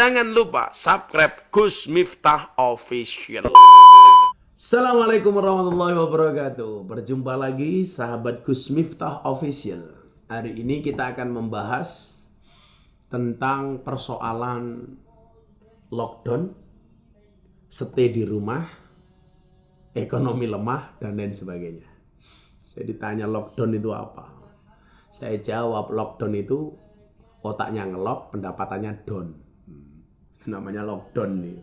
Jangan lupa subscribe Gus Miftah Official. Assalamualaikum warahmatullahi wabarakatuh. Berjumpa lagi sahabat Gus Miftah Official. Hari ini kita akan membahas tentang persoalan lockdown, stay di rumah, ekonomi lemah, dan lain sebagainya. Saya ditanya lockdown itu apa? Saya jawab lockdown itu otaknya ngelok, pendapatannya down. Itu namanya lockdown nih.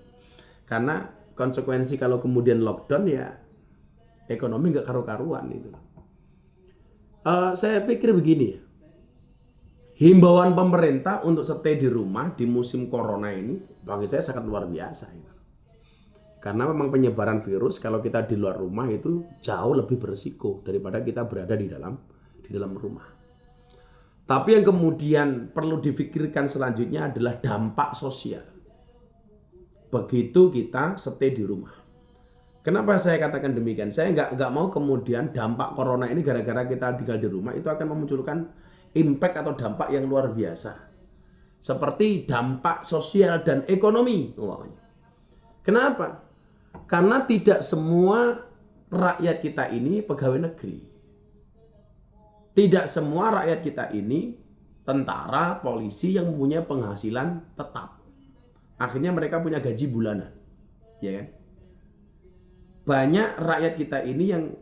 Karena konsekuensi kalau kemudian lockdown ya ekonomi nggak karu-karuan itu. Saya pikir begini ya. Himbauan pemerintah untuk stay di rumah di musim corona ini bagi saya sangat luar biasa. Gitu. Karena memang penyebaran virus kalau kita di luar rumah itu jauh lebih berisiko daripada kita berada di dalam rumah. Tapi yang kemudian perlu difikirkan selanjutnya adalah dampak sosial. Begitu kita stay di rumah. Kenapa saya katakan demikian? Saya nggak mau kemudian dampak corona ini gara-gara kita tinggal di rumah itu akan memunculkan impact atau dampak yang luar biasa. Seperti dampak sosial dan ekonomi. Kenapa? Karena tidak semua rakyat kita ini pegawai negeri. Tidak semua rakyat kita ini tentara, polisi yang mempunyai penghasilan tetap. Akhirnya mereka punya gaji bulanan. Ya kan? Banyak rakyat kita ini yang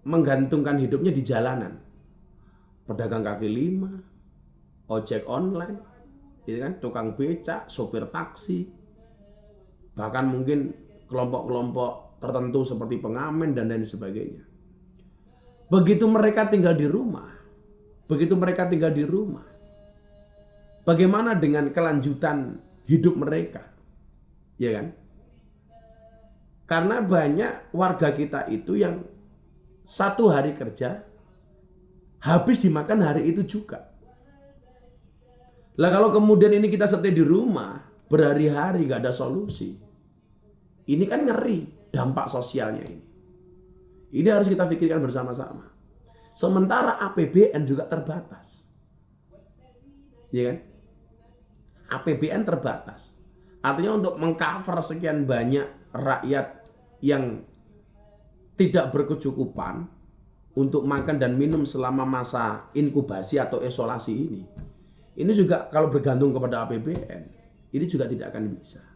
menggantungkan hidupnya di jalanan. Pedagang kaki lima, ojek online, gitu kan? Tukang becak, sopir taksi, bahkan mungkin kelompok-kelompok tertentu seperti pengamen dan lain sebagainya. Begitu mereka tinggal di rumah, bagaimana dengan kelanjutan hidup mereka? Ya kan? Karena banyak warga kita itu yang satu hari kerja habis dimakan hari itu juga. Lah kalau kemudian ini kita stay di rumah berhari-hari gak ada solusi. Ini kan ngeri dampak sosialnya ini. Ini harus kita pikirkan bersama-sama. Sementara APBN juga terbatas. Ya kan? APBN terbatas. Artinya untuk mengcover sekian banyak rakyat yang tidak berkecukupan untuk makan dan minum selama masa inkubasi atau isolasi ini. Ini juga kalau bergantung kepada APBN, ini juga tidak akan bisa.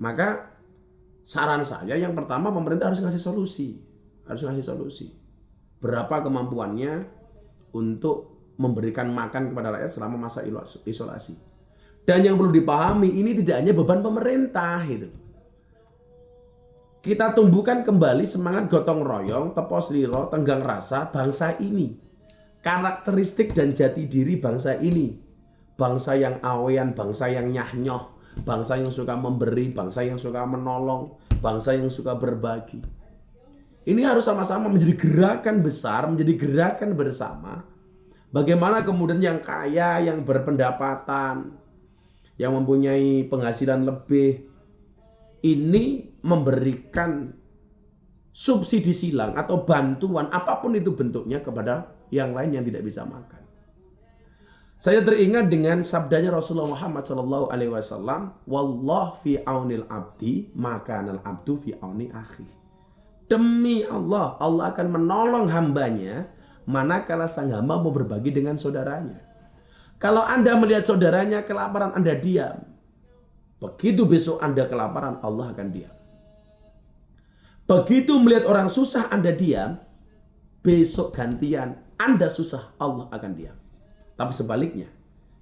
Maka saran saya yang pertama pemerintah harus ngasih solusi. Berapa kemampuannya untuk memberikan makan kepada rakyat selama masa isolasi. Dan yang perlu dipahami ini tidak hanya beban pemerintah gitu. Kita tumbuhkan kembali semangat gotong royong, tepos liro, tenggang rasa bangsa ini. Karakteristik dan jati diri bangsa ini. Bangsa yang awean, bangsa yang nyah-nyoh, bangsa yang suka memberi, bangsa yang suka menolong, bangsa yang suka berbagi. Ini harus sama-sama menjadi gerakan besar, menjadi gerakan bersama. Bagaimana kemudian yang kaya, yang berpendapatan, yang mempunyai penghasilan lebih, ini memberikan subsidi silang atau bantuan apapun itu bentuknya kepada yang lain yang tidak bisa makan. Saya teringat dengan sabdanya Rasulullah Muhammad SAW, "Wallah fi aunil abdi, makanal abdu fi auni akhi." Demi Allah, Allah akan menolong hambanya manakala sang hamba mau berbagi dengan saudaranya. Kalau Anda melihat saudaranya kelaparan, Anda diam. Begitu besok Anda kelaparan, Allah akan diam. Begitu melihat orang susah Anda diam, besok gantian Anda susah, Allah akan diam. Tapi sebaliknya,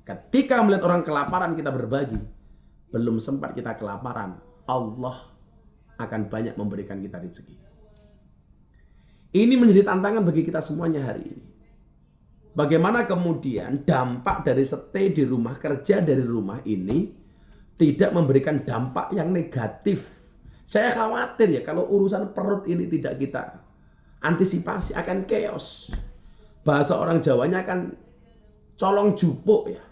ketika melihat orang kelaparan kita berbagi, belum sempat kita kelaparan, Allah akan banyak memberikan kita rezeki. Ini menjadi tantangan bagi kita semuanya hari ini. Bagaimana kemudian dampak dari stay di rumah, kerja dari rumah ini tidak memberikan dampak yang negatif. Saya khawatir ya kalau urusan perut ini tidak kita antisipasi akan chaos. Bahasa orang Jawanya akan colong jupuk ya.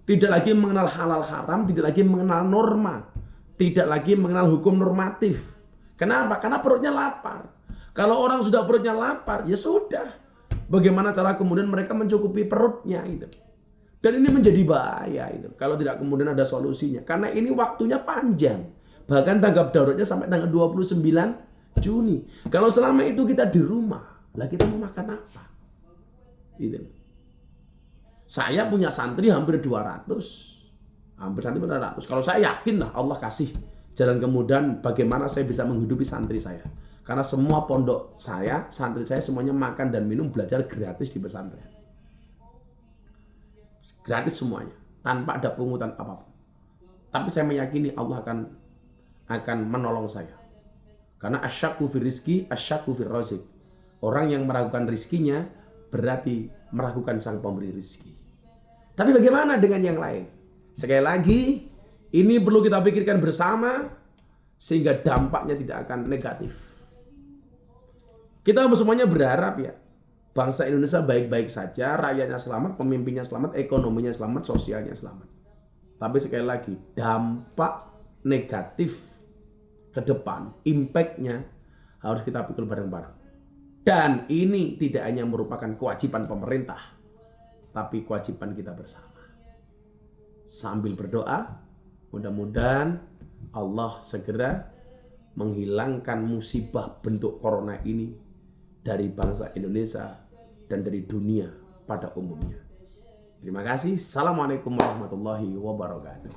Tidak lagi mengenal halal haram, tidak lagi mengenal norma, tidak lagi mengenal hukum normatif. Kenapa? Karena perutnya lapar. Kalau orang sudah perutnya lapar, ya sudah. Bagaimana cara kemudian mereka mencukupi perutnya itu? Dan ini menjadi bahaya itu kalau tidak kemudian ada solusinya. Karena ini waktunya panjang. Bahkan tanggap daruratnya sampai tanggal 29 Juni. Kalau selama itu kita di rumah, lah kita mau makan apa? Gitu. Saya punya santri hampir 200. Hampir santri 200. Kalau saya yakin lah Allah kasih jalan kemudahan bagaimana saya bisa menghidupi santri saya. Karena semua pondok saya, santri saya semuanya makan dan minum belajar gratis di pesantren. Gratis semuanya, tanpa ada pungutan apapun. Tapi saya meyakini Allah akan menolong saya. Karena asyakku fi rizki, asyakku fi razik. Orang yang meragukan rizkinya berarti meragukan sang pemberi rizki. Tapi bagaimana dengan yang lain? Sekali lagi, ini perlu kita pikirkan bersama sehingga dampaknya tidak akan negatif. Kita semuanya berharap ya, bangsa Indonesia baik-baik saja, rakyatnya selamat, pemimpinnya selamat, ekonominya selamat, sosialnya selamat. Tapi sekali lagi, dampak negatif ke depan, impact-nya harus kita pikul bareng-bareng. Dan ini tidak hanya merupakan kewajiban pemerintah, tapi kewajiban kita bersama. Sambil berdoa, mudah-mudahan Allah segera menghilangkan musibah bentuk corona ini dari bangsa Indonesia dan dari dunia pada umumnya. Terima kasih. Assalamualaikum warahmatullahi wabarakatuh.